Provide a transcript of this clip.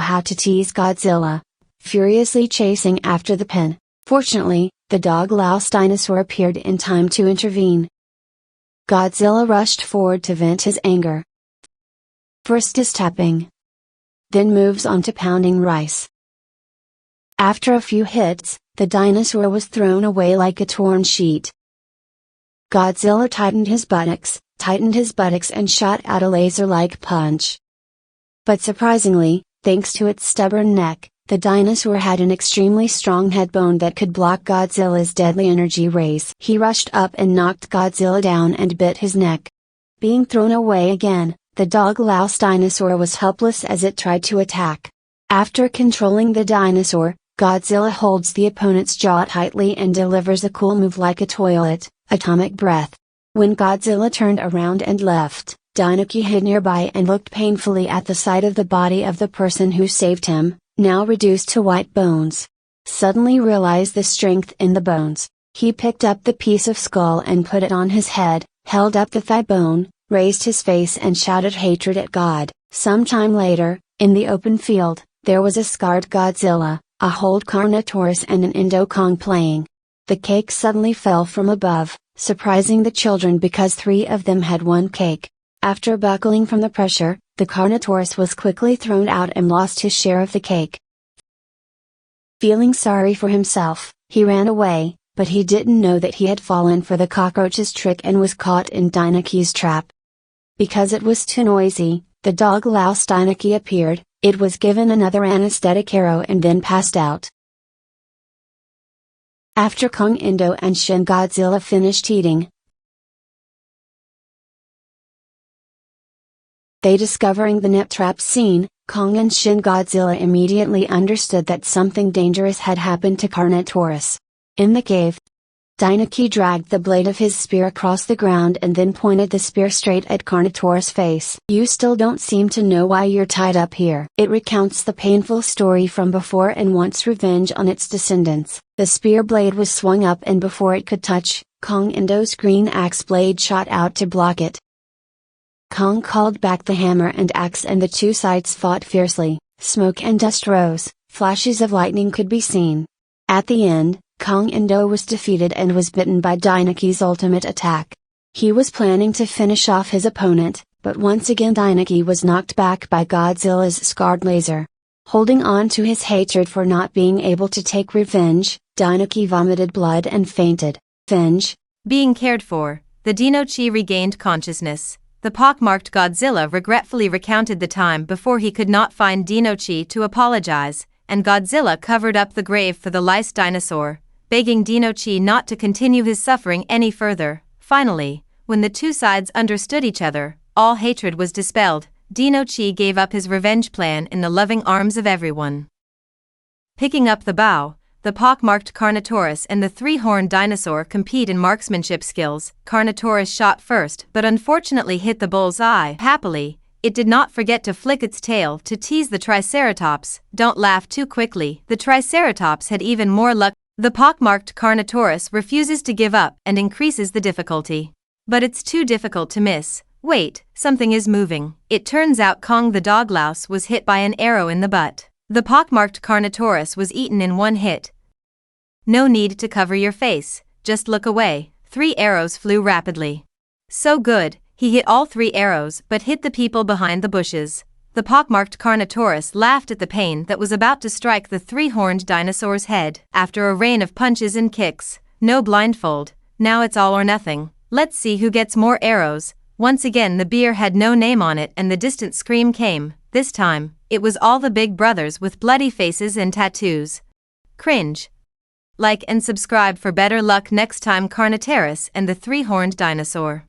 how to tease Godzilla, furiously chasing after the pen. Fortunately, the dog-louse dinosaur appeared in time to intervene. Godzilla rushed forward to vent his anger. First is tapping, then moves on to pounding rice. After a few hits, the dinosaur was thrown away like a torn sheet. Godzilla tightened his buttocks and shot out a laser-like punch. But surprisingly, thanks to its stubborn neck, the dinosaur had an extremely strong head bone that could block Godzilla's deadly energy rays. He rushed up and knocked Godzilla down and bit his neck. Being thrown away again, the dog-louse dinosaur was helpless as it tried to attack. After controlling the dinosaur, Godzilla holds the opponent's jaw tightly and delivers a cool move like a toilet, atomic breath. When Godzilla turned around and left, Dinosaur hid nearby and looked painfully at the side of the body of the person who saved him, now reduced to white bones. Suddenly realized the strength in the bones, he picked up the piece of skull and put it on his head, held up the thigh bone, raised his face and shouted hatred at God. Sometime later, in the open field, there was a scarred Godzilla, a whole Carnotaurus and an Indo-Kong playing. The cake suddenly fell from above, surprising the children because 3 of them had one cake. After buckling from the pressure, the Carnotaurus was quickly thrown out and lost his share of the cake. Feeling sorry for himself, he ran away, but he didn't know that he had fallen for the cockroach's trick and was caught in Dinosaur's trap. Because it was too noisy, the dog-louse Dinosaur appeared, it was given another anesthetic arrow and then passed out. After Kong Indo and Shin Godzilla finished eating, they discovering the net trap scene, Kong and Shin Godzilla immediately understood that something dangerous had happened to Carnotaurus. In the cave, Dinosaur dragged the blade of his spear across the ground and then pointed the spear straight at Carnotaurus' face. "You still don't seem to know why you're tied up here." It recounts the painful story from before and wants revenge on its descendants. The spear blade was swung up and before it could touch, Kong Indo's green axe blade shot out to block it. Kong called back the hammer and axe and the two sides fought fiercely, smoke and dust rose, flashes of lightning could be seen. At the end, Kong Indo was defeated and was bitten by Dinosaur's ultimate attack. He was planning to finish off his opponent, but once again Dinosaur was knocked back by Godzilla's scarred laser. Holding on to his hatred for not being able to take revenge, Dinosaur vomited blood and fainted. Being cared for, the Dinosaur regained consciousness. The pockmarked Godzilla regretfully recounted the time before he could not find Dinosaur to apologize, and Godzilla covered up the grave for the lice dinosaur, begging Dinosaur not to continue his suffering any further. Finally, when the two sides understood each other, all hatred was dispelled. Dinosaur gave up his revenge plan in the loving arms of everyone. Picking up the bow, the pockmarked Carnotaurus and the 3-horned dinosaur compete in marksmanship skills. Carnotaurus shot first but unfortunately hit the bull's eye. Happily, it did not forget to flick its tail to tease the Triceratops. Don't laugh too quickly. The Triceratops had even more luck. The pockmarked Carnotaurus refuses to give up and increases the difficulty. But it's too difficult to miss. Wait, something is moving. It turns out Kong the dog-louse was hit by an arrow in the butt. The pockmarked Carnotaurus was eaten in one hit. No need to cover your face, just look away. 3 arrows flew rapidly. So good, he hit all 3 arrows but hit the people behind the bushes. The pockmarked Carnotaurus laughed at the pain that was about to strike the 3-horned dinosaur's head. After a rain of punches and kicks, no blindfold, now it's all or nothing. Let's see who gets more arrows. Once again the beer had no name on it and the distant scream came. This time, it was all the big brothers with bloody faces and tattoos. Cringe. Like and subscribe for better luck next time. Carnotaurus and the 3-horned dinosaur.